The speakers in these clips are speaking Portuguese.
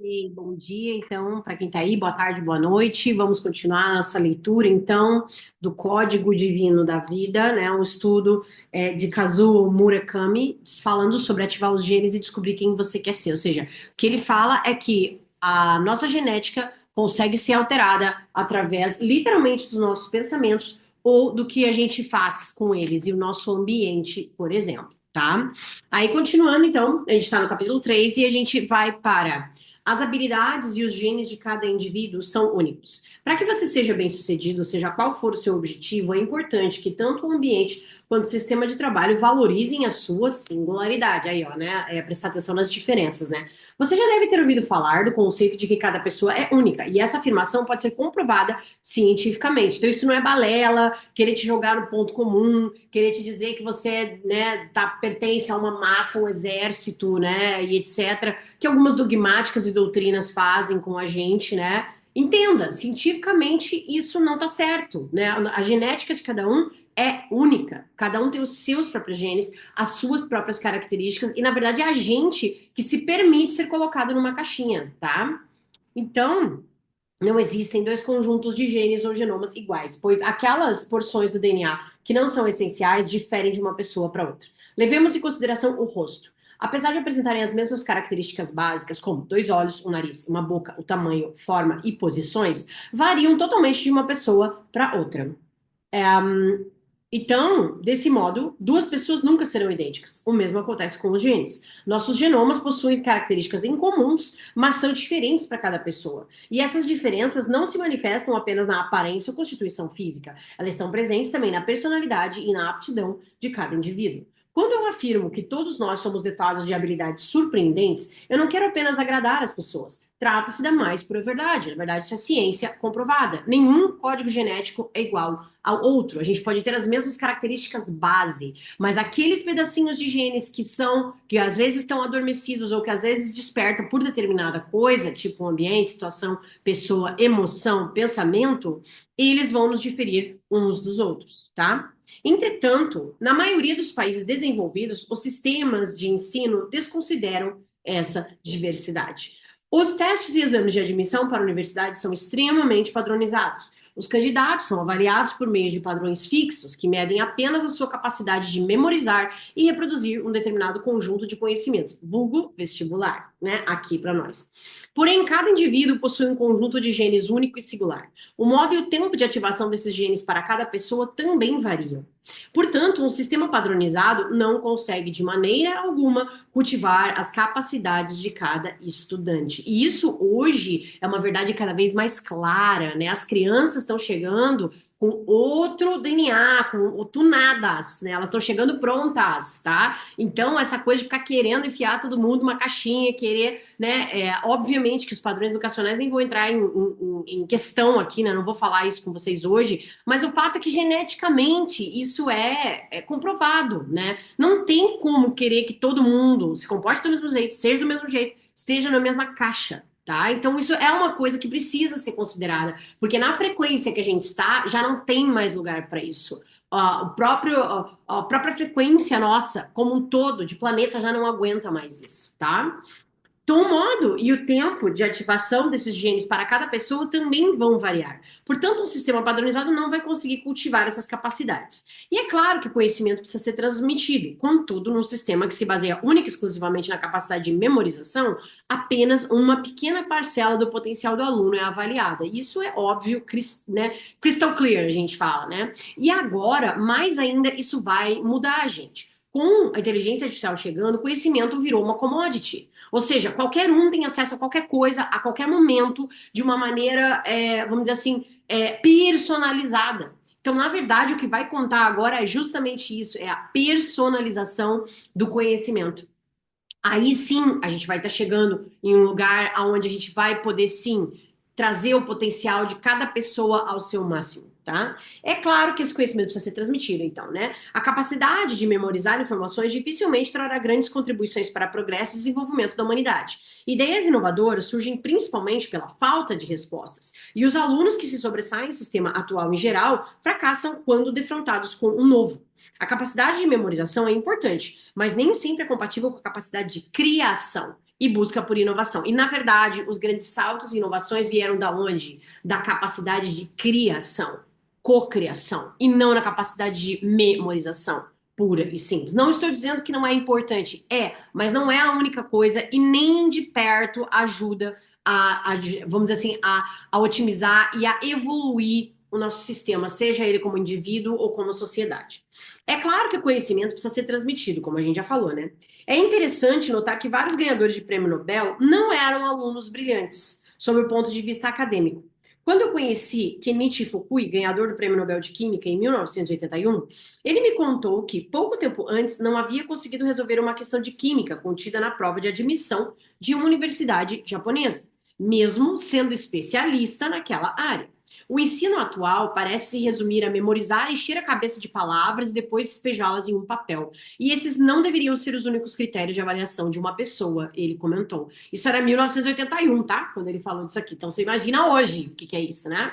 Ei, bom dia, então, para quem está aí, boa tarde, boa noite. Vamos continuar a nossa leitura, então, do Código Divino da Vida, né? Um estudo de Kazuo Murakami, falando sobre ativar os genes e descobrir quem você quer ser. Ou seja, o que ele fala é que a nossa genética consegue ser alterada através, literalmente, dos nossos pensamentos ou do que a gente faz com eles e o nosso ambiente, por exemplo, tá? Aí, continuando, então, a gente está no capítulo 3 e a gente vai para as habilidades e os genes de cada indivíduo são únicos. Para que você seja bem-sucedido, seja qual for o seu objetivo, é importante que tanto o ambiente quanto o sistema de trabalho valorizem a sua singularidade. Aí, ó, né? Prestar atenção nas diferenças, né? Você já deve ter ouvido falar do conceito de que cada pessoa é única, e essa afirmação pode ser comprovada cientificamente. Então, isso não é balela, querer te jogar no ponto comum, querer te dizer que você, né, pertence a uma massa, um exército, né, e etc., que algumas dogmáticas e doutrinas fazem com a gente, né? Entenda, cientificamente isso não está certo, né? A genética de cada um é única. Cada um tem os seus próprios genes, as suas próprias características, e na verdade é a gente que se permite ser colocado numa caixinha, tá? Então, não existem dois conjuntos de genes ou genomas iguais, pois aquelas porções do DNA que não são essenciais diferem de uma pessoa para outra. Levemos em consideração o rosto. Apesar de apresentarem as mesmas características básicas, como dois olhos, um nariz, uma boca, o tamanho, forma e posições, variam totalmente de uma pessoa para outra. Então, desse modo, duas pessoas nunca serão idênticas. O mesmo acontece com os genes. Nossos genomas possuem características incomuns, mas são diferentes para cada pessoa. E essas diferenças não se manifestam apenas na aparência ou constituição física. Elas estão presentes também na personalidade e na aptidão de cada indivíduo. Quando eu afirmo que todos nós somos dotados de habilidades surpreendentes, eu não quero apenas agradar as pessoas. Trata-se da mais pura verdade. Na verdade, isso é ciência comprovada. Nenhum código genético é igual ao outro. A gente pode ter as mesmas características base, mas aqueles pedacinhos de genes que às vezes estão adormecidos ou que às vezes despertam por determinada coisa, tipo ambiente, situação, pessoa, emoção, pensamento, eles vão nos diferir uns dos outros, tá? Entretanto, na maioria dos países desenvolvidos, os sistemas de ensino desconsideram essa diversidade. Os testes e exames de admissão para universidades são extremamente padronizados. Os candidatos são avaliados por meio de padrões fixos, que medem apenas a sua capacidade de memorizar e reproduzir um determinado conjunto de conhecimentos, vulgo vestibular, né? Aqui para nós. Porém, cada indivíduo possui um conjunto de genes único e singular. O modo e o tempo de ativação desses genes para cada pessoa também variam. Portanto, um sistema padronizado não consegue de maneira alguma cultivar as capacidades de cada estudante. E isso hoje é uma verdade cada vez mais clara, né? As crianças estão chegando com outro DNA, com tunadas, né? Elas estão chegando prontas, tá? Então, essa coisa de ficar querendo enfiar todo mundo numa caixinha, querer, né? Obviamente que os padrões educacionais nem vão entrar em questão aqui, né? Não vou falar isso com vocês hoje, mas o fato é que geneticamente isso é comprovado, né? Não tem como querer que todo mundo se comporte do mesmo jeito, seja do mesmo jeito, esteja na mesma caixa. Tá? Então, isso é uma coisa que precisa ser considerada, porque na frequência que a gente está, já não tem mais lugar para isso. A própria frequência nossa, como um todo, de planeta, já não aguenta mais isso, tá? Então, o modo e o tempo de ativação desses genes para cada pessoa também vão variar. Portanto, um sistema padronizado não vai conseguir cultivar essas capacidades. E é claro que o conhecimento precisa ser transmitido. Contudo, num sistema que se baseia única e exclusivamente na capacidade de memorização, apenas uma pequena parcela do potencial do aluno é avaliada. Isso é óbvio, né? Crystal clear, a gente fala, né? E agora, mais ainda, isso vai mudar, gente. Com a inteligência artificial chegando, o conhecimento virou uma commodity. Ou seja, qualquer um tem acesso a qualquer coisa, a qualquer momento, de uma maneira, vamos dizer assim, personalizada. Então, na verdade, o que vai contar agora é justamente isso, é a personalização do conhecimento. Aí sim, a gente vai estar chegando em um lugar onde a gente vai poder sim trazer o potencial de cada pessoa ao seu máximo, tá? É claro que esse conhecimento precisa ser transmitido, então, né? A capacidade de memorizar informações dificilmente trará grandes contribuições para o progresso e desenvolvimento da humanidade. Ideias inovadoras surgem principalmente pela falta de respostas, e os alunos que se sobressaem no sistema atual em geral fracassam quando defrontados com um novo. A capacidade de memorização é importante, mas nem sempre é compatível com a capacidade de criação. e busca por inovação. E, na verdade, os grandes saltos e inovações vieram da onde? Da capacidade de criação, cocriação, e não na capacidade de memorização pura e simples. Não estou dizendo que não é importante, mas não é a única coisa e nem de perto ajuda vamos dizer assim, a otimizar e a evoluir o nosso sistema, seja ele como indivíduo ou como sociedade. É claro que o conhecimento precisa ser transmitido, como a gente já falou, né? É interessante notar que vários ganhadores de prêmio Nobel não eram alunos brilhantes, sob o ponto de vista acadêmico. Quando eu conheci Kenichi Fukui, ganhador do Prêmio Nobel de Química em 1981, ele me contou que pouco tempo antes não havia conseguido resolver uma questão de química contida na prova de admissão de uma universidade japonesa, mesmo sendo especialista naquela área. O ensino atual parece se resumir a memorizar, encher a cabeça de palavras e depois despejá-las em um papel. E esses não deveriam ser os únicos critérios de avaliação de uma pessoa, ele comentou. Isso era 1981, tá? Quando ele falou disso aqui. Então você imagina hoje o que é isso, né?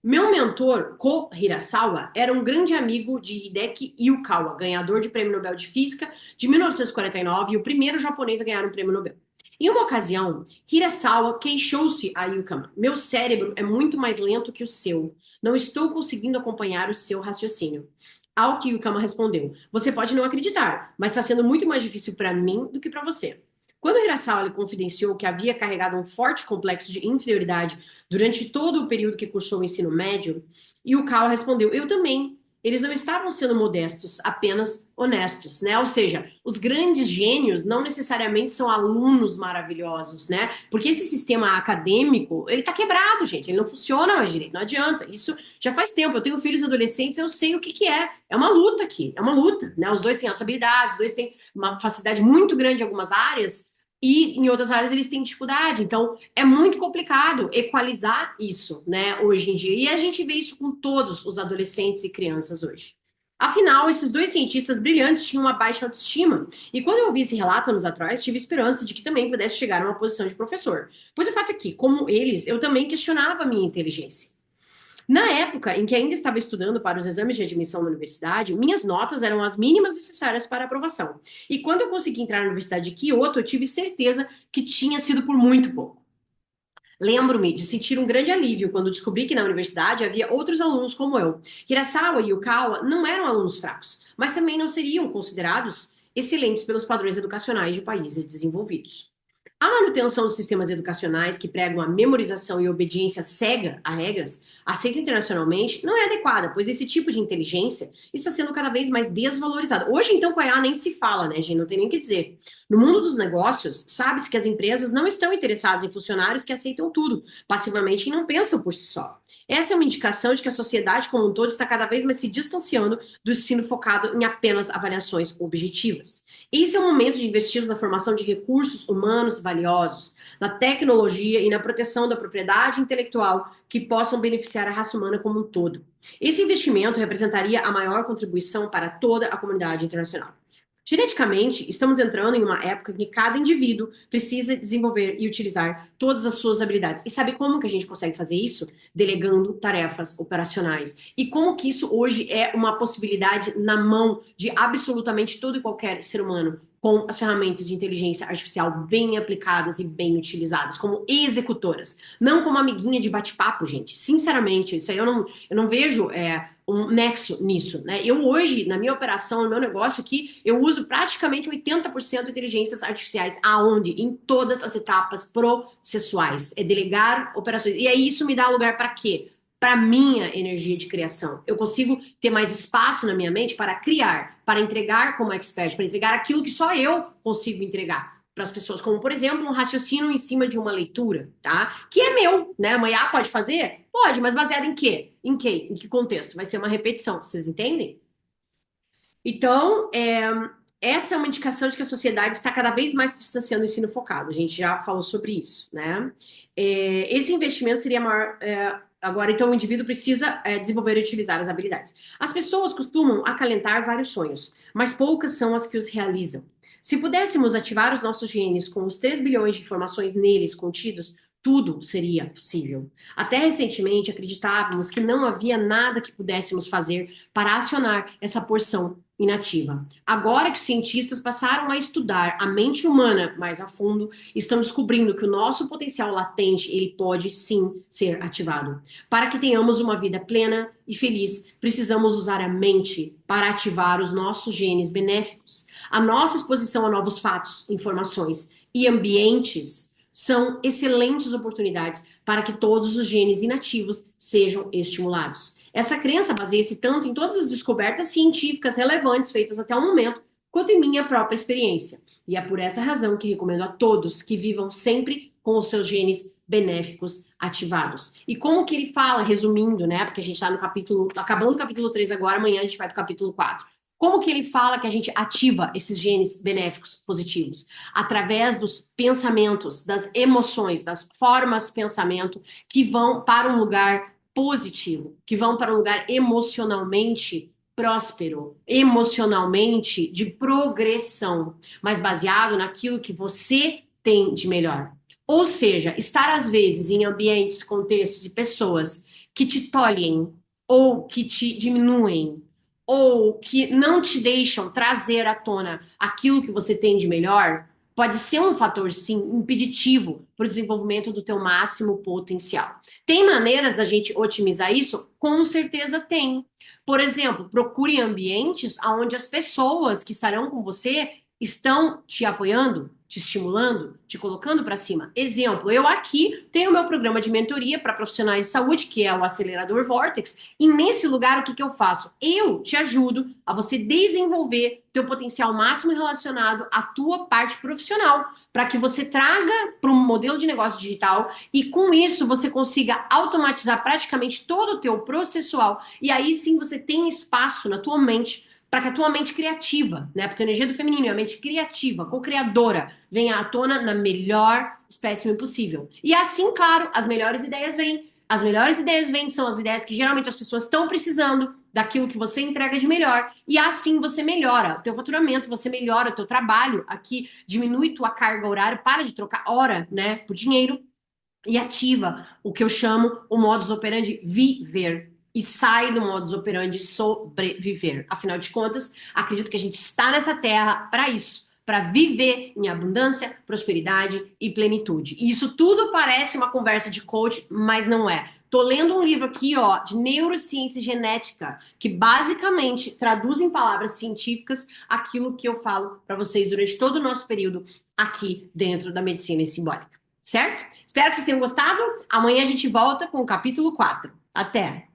Meu mentor, Ko Hirasawa, era um grande amigo de Hideki Yukawa, ganhador de Prêmio Nobel de Física de 1949 e o primeiro japonês a ganhar um prêmio Nobel. Em uma ocasião, Hirasawa queixou-se a Yukama. Meu cérebro é muito mais lento que o seu. Não estou conseguindo acompanhar o seu raciocínio. Ao que Yukama respondeu: Você pode não acreditar, mas está sendo muito mais difícil para mim do que para você. Quando Hirasawa lhe confidenciou que havia carregado um forte complexo de inferioridade durante todo o período que cursou o ensino médio, Yukawa respondeu: Eu também. Eles não estavam sendo modestos, apenas honestos, né? Ou seja, os grandes gênios não necessariamente são alunos maravilhosos, né? Porque esse sistema acadêmico, ele tá quebrado, gente, ele não funciona mais direito, não adianta. Isso já faz tempo. Eu tenho filhos adolescentes, eu sei o que que é. É uma luta aqui, é uma luta, né? Os dois têm altas habilidades, os dois têm uma facilidade muito grande em algumas áreas, e em outras áreas eles têm dificuldade. Então, é muito complicado equalizar isso, né, hoje em dia. E a gente vê isso com todos os adolescentes e crianças hoje. Afinal, esses dois cientistas brilhantes tinham uma baixa autoestima. E quando eu ouvi esse relato anos atrás, tive esperança de que também pudesse chegar a uma posição de professor. Pois o fato é que, como eles, eu também questionava a minha inteligência. Na época em que ainda estava estudando para os exames de admissão na universidade, minhas notas eram as mínimas necessárias para aprovação. E quando eu consegui entrar na Universidade de Kyoto, eu tive certeza que tinha sido por muito pouco. Lembro-me de sentir um grande alívio quando descobri que na universidade havia outros alunos como eu. Hirasawa e Yukawa não eram alunos fracos, mas também não seriam considerados excelentes pelos padrões educacionais de países desenvolvidos. A manutenção dos sistemas educacionais que pregam a memorização e obediência cega a regras, aceita internacionalmente, não é adequada, pois esse tipo de inteligência está sendo cada vez mais desvalorizado. Hoje, então, com a IA nem se fala, né, gente? Não tem nem o que dizer. No mundo dos negócios, sabe-se que as empresas não estão interessadas em funcionários que aceitam tudo, passivamente e não pensam por si só. Essa é uma indicação de que a sociedade como um todo está cada vez mais se distanciando do ensino focado em apenas avaliações objetivas. Esse é o momento de investir na formação de recursos humanos valiosos, na tecnologia e na proteção da propriedade intelectual que possam beneficiar a raça humana como um todo. Esse investimento representaria a maior contribuição para toda a comunidade internacional. Geneticamente, estamos entrando em uma época em que cada indivíduo precisa desenvolver e utilizar todas as suas habilidades. E sabe como que a gente consegue fazer isso? Delegando tarefas operacionais. E como que isso hoje é uma possibilidade na mão de absolutamente todo e qualquer ser humano, com as ferramentas de inteligência artificial bem aplicadas e bem utilizadas, como executoras, não como amiguinha de bate-papo, gente. Sinceramente, isso aí eu não vejo um nexo nisso, né? Eu hoje, na minha operação, no meu negócio aqui, eu uso praticamente 80% de inteligências artificiais. Aonde? Em todas as etapas processuais. É delegar operações. E aí isso me dá lugar para quê? Para minha energia de criação. Eu consigo ter mais espaço na minha mente para criar, para entregar como expert, para entregar aquilo que só eu consigo entregar para as pessoas, como, por exemplo, um raciocínio em cima de uma leitura, tá? Que é meu, né? Amanhã pode fazer? Pode, mas baseado em quê? Em quê? Em que contexto? Vai ser uma repetição, vocês entendem? Então, essa é uma indicação de que a sociedade está cada vez mais se distanciando do ensino focado. A gente já falou sobre isso, né? Esse investimento seria maior. Agora, então, o indivíduo precisa desenvolver e utilizar as habilidades. As pessoas costumam acalentar vários sonhos, mas poucas são as que os realizam. Se pudéssemos ativar os nossos genes com os 3 bilhões de informações neles contidos, tudo seria possível. Até recentemente acreditávamos que não havia nada que pudéssemos fazer para acionar essa porção inativa. Agora que os cientistas passaram a estudar a mente humana mais a fundo, estão descobrindo que o nosso potencial latente, ele pode sim ser ativado. Para que tenhamos uma vida plena e feliz, precisamos usar a mente para ativar os nossos genes benéficos. A nossa exposição a novos fatos, informações e ambientes são excelentes oportunidades para que todos os genes inativos sejam estimulados. Essa crença baseia-se tanto em todas as descobertas científicas relevantes feitas até o momento, quanto em minha própria experiência. E é por essa razão que recomendo a todos que vivam sempre com os seus genes benéficos ativados. E como que ele fala, resumindo, né? Porque a gente está no capítulo, acabando o capítulo 3 agora, amanhã a gente vai para o capítulo 4. Como que ele fala que a gente ativa esses genes benéficos positivos? Através dos pensamentos, das emoções, das formas de pensamento que vão para um lugar positivo, que vão para um lugar emocionalmente próspero, emocionalmente de progressão, mas baseado naquilo que você tem de melhor. Ou seja, estar às vezes em ambientes, contextos e pessoas que te tolhem ou que te diminuem ou que não te deixam trazer à tona aquilo que você tem de melhor, pode ser um fator, sim, impeditivo para o desenvolvimento do teu máximo potencial. Tem maneiras da gente otimizar isso? Com certeza tem. Por exemplo, procure ambientes onde as pessoas que estarão com você estão te apoiando, te estimulando, te colocando para cima. Exemplo, eu aqui tenho o meu programa de mentoria para profissionais de saúde, que é o Acelerador Vortex, e nesse lugar o que que eu faço? Eu te ajudo a você desenvolver teu potencial máximo relacionado à tua parte profissional, para que você traga para um modelo de negócio digital e com isso você consiga automatizar praticamente todo o teu processual e aí sim você tem espaço na tua mente para que a tua mente criativa, né? Porque a energia do feminino é a mente criativa, co-criadora, venha à tona na melhor espécime possível. E assim, claro, as melhores ideias vêm. As melhores ideias vêm, são as ideias que geralmente as pessoas estão precisando, daquilo que você entrega de melhor. E assim você melhora o teu faturamento, você melhora o teu trabalho, aqui diminui tua carga horária, para de trocar hora, né, por dinheiro e ativa o que eu chamo o modus operandi viver. E sai do modus operandi sobreviver. Afinal de contas, acredito que a gente está nessa terra para isso, para viver em abundância, prosperidade e plenitude. E isso tudo parece uma conversa de coach, mas não é. Tô lendo um livro aqui, ó, de neurociência e genética, que basicamente traduz em palavras científicas aquilo que eu falo para vocês durante todo o nosso período aqui dentro da medicina simbólica. Certo? Espero que vocês tenham gostado. Amanhã a gente volta com o capítulo 4. Até!